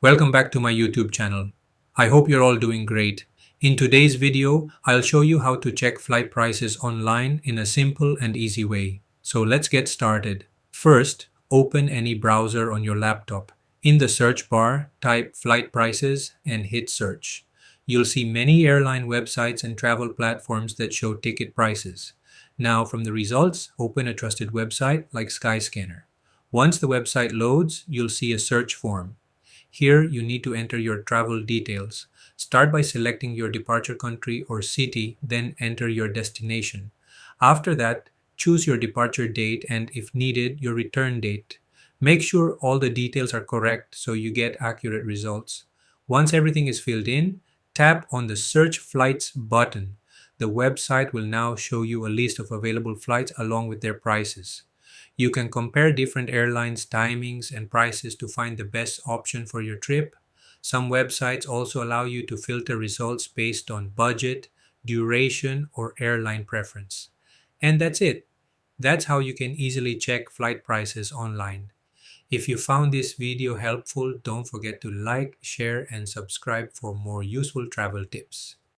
Welcome back to my YouTube channel. I hope you're all doing great. In today's video, I'll show you how to check flight prices online in a simple and easy way. So let's get started. First, open any browser on your laptop. In the search bar, type flight prices and hit search. You'll see many airline websites and travel platforms that show ticket prices. Now, from the results, open a trusted website like Skyscanner. Once the website loads, you'll see a search form. Here, you need to enter your travel details. Start by selecting your departure country or city, then enter your destination. After that, choose your departure date and, if needed, your return date. Make sure all the details are correct so you get accurate results. Once everything is filled in, tap on the Search Flights button. The website will now show you a list of available flights along with their prices. You can compare different airlines' timings and prices to find the best option for your trip. Some websites also allow you to filter results based on budget, duration, or airline preference. And that's it. That's how you can easily check flight prices online. If you found this video helpful, don't forget to like, share, and subscribe for more useful travel tips.